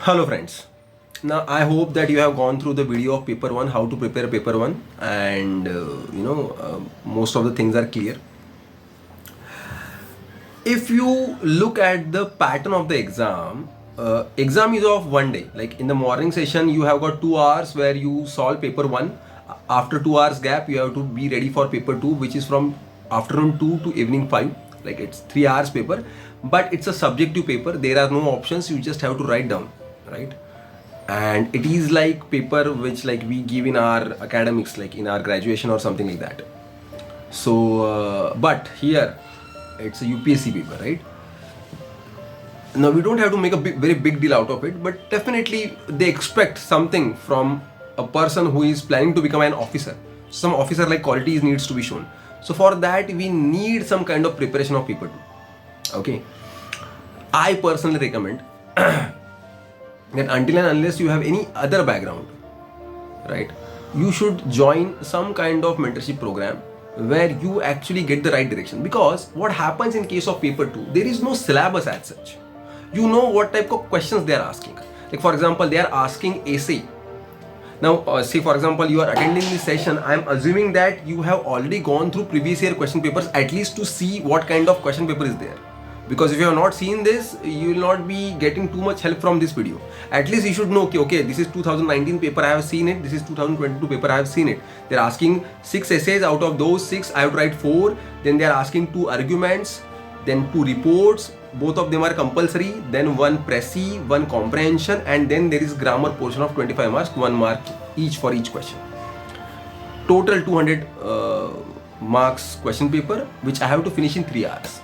Hello friends. Now I hope that you have gone through the video of paper 1, how to prepare paper 1, and most of the things are clear. If you look at the pattern of the exam is of one day. Like in the morning session you have got 2 hours where you solve paper 1. After 2 hours gap you have to be ready for paper 2, which is from afternoon 2 to evening 5. Like it's 3 hours paper, but it's a subjective paper. There are no options, you just have to write down, right? And it is like paper which like we give in our academics, like in our graduation or something like that. So but here it's a UPSC paper, right? Now we don't have to make a very big deal out of it, but definitely they expect something from a person who is planning to become an officer. Some officer like qualities needs to be shown. So for that we need some kind of preparation of paper 2. Okay, I personally recommend that until and unless you have any other background, right, you should join some kind of mentorship program where you actually get the right direction. Because what happens in case of paper 2, there is no syllabus as such. You know what type of questions they are asking. Like for example, they are asking essay. Now say for example you are attending this session, I am assuming that you have already gone through previous year question papers at least to see what kind of question paper is there. Because if you have not seen this, you will not be getting too much help from this video. At least you should know, okay, this is 2019 paper, I have seen it. This is 2022 paper, I have seen it. They are asking 6 essays. Out of those 6, I have to write 4. Then they are asking 2 arguments, then 2 reports. Both of them are compulsory. Then 1 précis, 1 comprehension, and then there is grammar portion of 25 marks, 1 mark each for each question. Total 200 marks question paper, which I have to finish in 3 hours.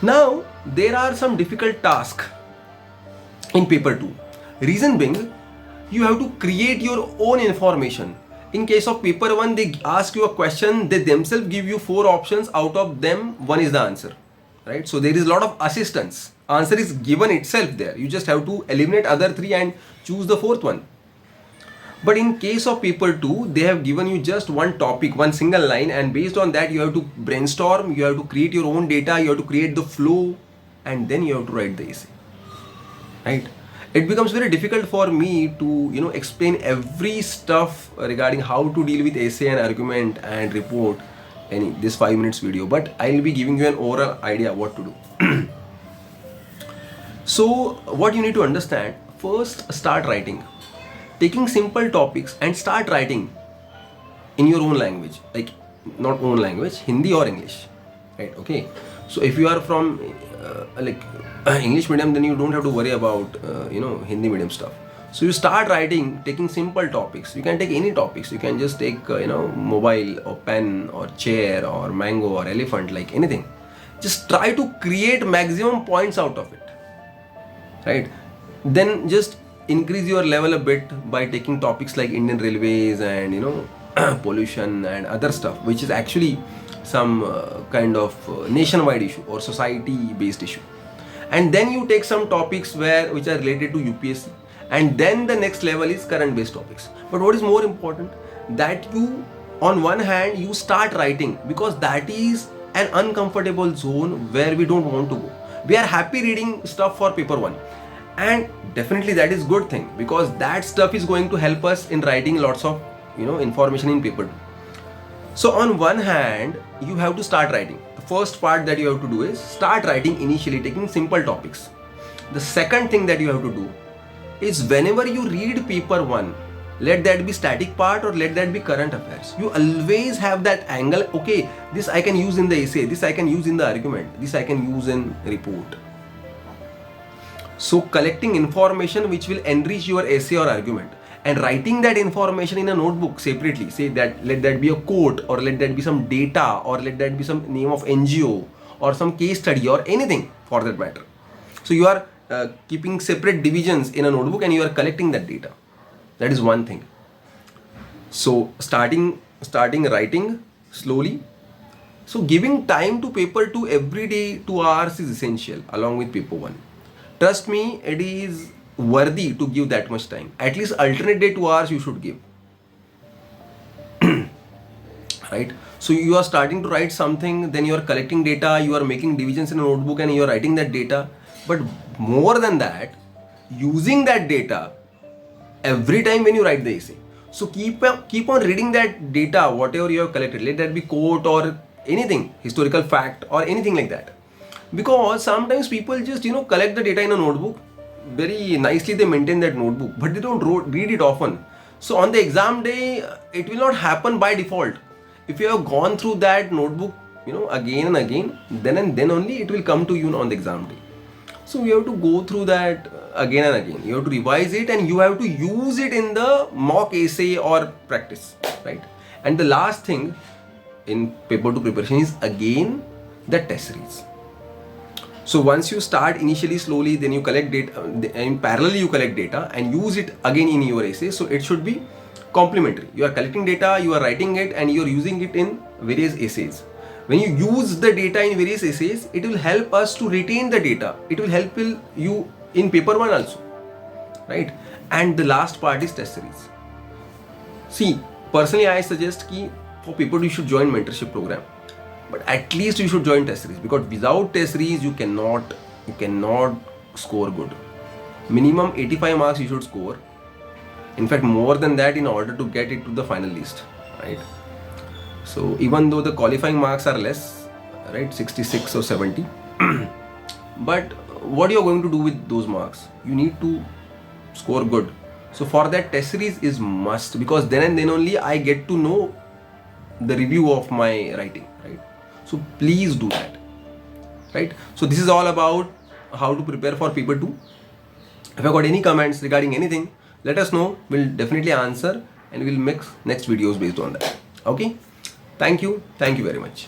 Now, there are some difficult tasks in paper 2. Reason being, you have to create your own information. In case of paper 1, they ask you a question, they themselves give you 4 options, out of them 1 is the answer, right? So there is a lot of assistance. Answer is given itself there. You just have to eliminate other 3 and choose the 4th one. But in case of paper 2, they have given you just one topic, one single line, and based on that you have to brainstorm, you have to create your own data, you have to create the flow, and then you have to write the essay, right? It becomes very difficult for me to explain every stuff regarding how to deal with essay and argument and report in this 5 minutes video, but I'll be giving you an overall idea what to do. So what you need to understand, first start writing. Taking simple topics and start writing in your own language, like not own language, Hindi or English, right? Okay, so if you are from English medium, then you don't have to worry about Hindi medium stuff. So you start writing, taking simple topics. You can take any topics. You can just take mobile or pen or chair or mango or elephant, like anything. Just try to create maximum points out of it, right? Then just increase your level a bit by taking topics like Indian Railways and pollution and other stuff, which is actually some kind of nationwide issue or society based issue. And then you take some topics which are related to UPSC, and then the next level is current based topics. But what is more important, that you on one hand you start writing, because that is an uncomfortable zone where we don't want to go. We are happy reading stuff for paper 1. And definitely that is good thing, because that stuff is going to help us in writing lots of information in paper 2. So on one hand, you have to start writing. The first part that you have to do is start writing initially, taking simple topics. The second thing that you have to do is, whenever you read paper 1, let that be static part or let that be current affairs. You always have that angle, okay, this I can use in the essay, this I can use in the argument, this I can use in report. So collecting information which will enrich your essay or argument, and writing that information in a notebook separately, say that let that be a quote, or let that be some data, or let that be some name of NGO or some case study or anything for that matter. So you are keeping separate divisions in a notebook and you are collecting that data. That is one thing. So starting writing slowly. So giving time to paper 2 every day, 2 hours is essential along with paper 1. Trust me, it is worthy to give that much time. At least alternate day 2 hours you should give. Right? So you are starting to write something, then you are collecting data, you are making divisions in a notebook and you are writing that data. But more than that, using that data every time when you write the essay. So keep on reading that data, whatever you have collected, let that be quote or anything, historical fact or anything like that. Because sometimes people just collect the data in a notebook, very nicely they maintain that notebook, but they don't read it often. So on the exam day, it will not happen by default. If you have gone through that notebook, again and again, then and then only it will come to you on the exam day. So you have to go through that again and again. You have to revise it and you have to use it in the mock essay or practice, right? And the last thing in paper 2 preparation is again the test series. So once you start initially slowly, then you collect data, in parallel you collect data and use it again in your essay. So it should be complementary. You are collecting data, you are writing it, and you are using it in various essays. When you use the data in various essays, it will help us to retain the data. It will help you in paper 1 also, right? And the last part is test series. See, personally I suggest that for paper 2 you should join mentorship program. But at least you should join test series, because without test series you cannot score good. Minimum 85 marks you should score. In fact, more than that in order to get it to the final list, right? So even though the qualifying marks are less, right, 66 or 70, but what you are going to do with those marks? You need to score good. So for that, test series is must, because then and then only I get to know the review of my writing, right? So please do that, right? So this is all about how to prepare for paper 2. If you got any comments regarding anything, let us know. We'll definitely answer and we'll make next videos based on that. Okay? Thank you very much.